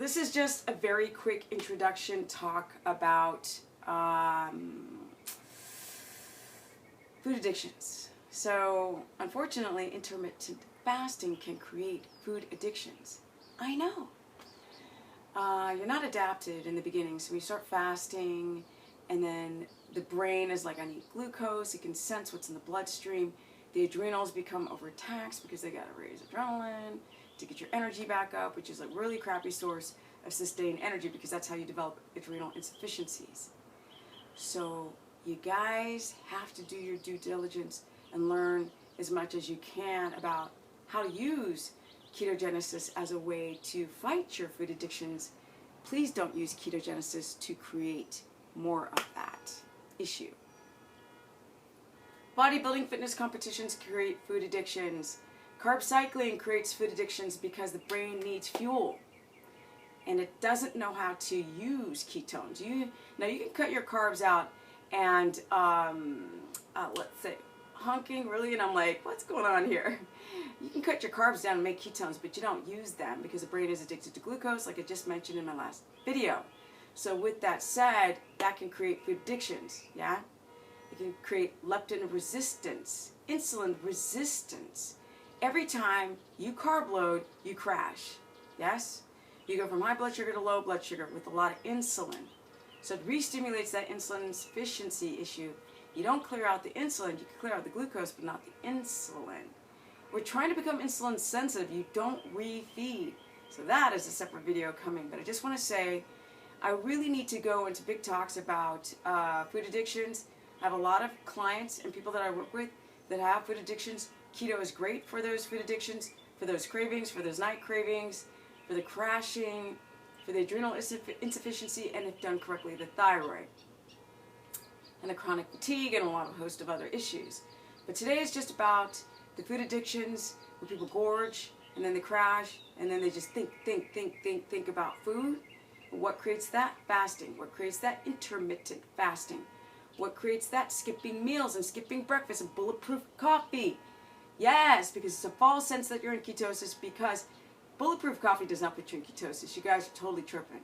this is just a very quick introduction talk about food addictions. So, unfortunately, intermittent fasting can create food addictions. I know. You're not adapted in the beginning, so when you start fasting, and then the brain is like, I need glucose, it can sense what's in the bloodstream. The adrenals become overtaxed because they gotta raise adrenaline to get your energy back up, which is a really crappy source of sustained energy because that's how you develop adrenal insufficiencies. So you guys have to do your due diligence and learn as much as you can about how to use ketogenesis as a way to fight your food addictions. Please don't use ketogenesis to create more of that issue. Bodybuilding fitness competitions create food addictions. Carb cycling creates food addictions because the brain needs fuel and it doesn't know how to use ketones. Now you can cut your carbs out and let's say honking really, and I'm like, what's going on here? You can cut your carbs down and make ketones, but you don't use them because the brain is addicted to glucose, like I just mentioned in my last video. So with that said, that can create food addictions, yeah? It can create leptin resistance, insulin resistance. Every time you carb load, you crash, yes? You go from high blood sugar to low blood sugar with a lot of insulin. So it re-stimulates that insulin insufficiency issue. You don't clear out the insulin, you can clear out the glucose, but not the insulin. We're trying to become insulin sensitive, you don't refeed. So that is a separate video coming, but I just want to say, I really need to go into big talks about food addictions. I have a lot of clients and people that I work with that have food addictions. Keto is great for those food addictions, for those cravings, for those night cravings, for the crashing, for the adrenal insufficiency, and if done correctly, the thyroid, and the chronic fatigue, and a host of other issues. But today is just about the food addictions, where people gorge, and then they crash, and then they just think about food. What creates that? Fasting. What creates that? Intermittent fasting. What creates that? Skipping meals and skipping breakfast and bulletproof coffee. Yes, because it's a false sense that you're in ketosis, because bulletproof coffee does not put you in ketosis. You guys are totally tripping.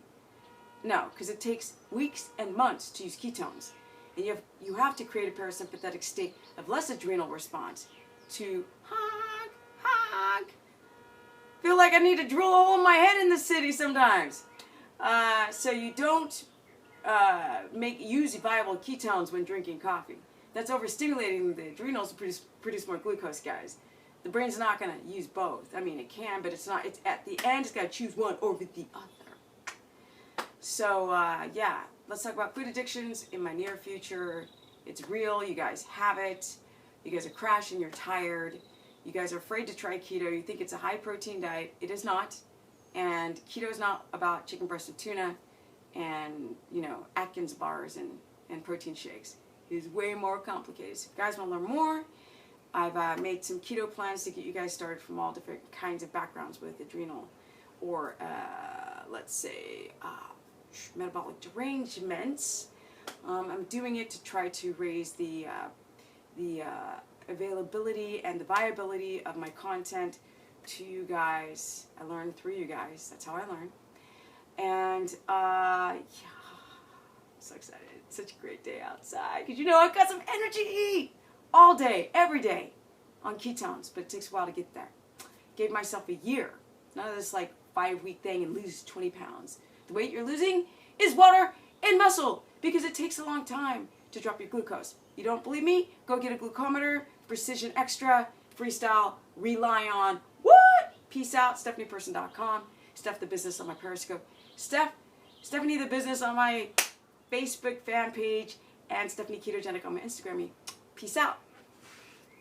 No, because it takes weeks and months to use ketones. And you have to create a parasympathetic state of less adrenal response to hog. Feel like I need to drill a hole in my head in the city sometimes. So you don't use viable ketones when drinking coffee. That's overstimulating the adrenals to produce more glucose, guys. The brain's not going to use both. I mean, it can, but it's not. It's at the end, it's got to choose one over the other. So, yeah, let's talk about food addictions in my near future. It's real. You guys have it. You guys are crashing. You're tired. You guys are afraid to try keto. You think it's a high-protein diet. It is not. And keto is not about chicken breast and tuna and, Atkins bars and protein shakes. It is way more complicated. So if you guys want to learn more, I've made some keto plans to get you guys started from all different kinds of backgrounds with adrenal or, let's say, metabolic derangements. I'm doing it to try to raise the availability and the viability of my content to you guys. I learn through you guys. That's how I learn. And yeah, I'm so excited. It's such a great day outside because I've got some energy all day, every day on ketones, but it takes a while to get there. Gave myself a year. None of this like 5-week thing and lose 20 pounds. The weight you're losing is water and muscle because it takes a long time to drop your glucose. You don't believe me? Go get a glucometer, Precision Extra, Freestyle, rely on. What? Peace out. StephaniePerson.com. Steph the Business on my Periscope. Stephanie the Business on my Facebook fan page, and Stephanie Ketogenic on my Instagram. Peace out.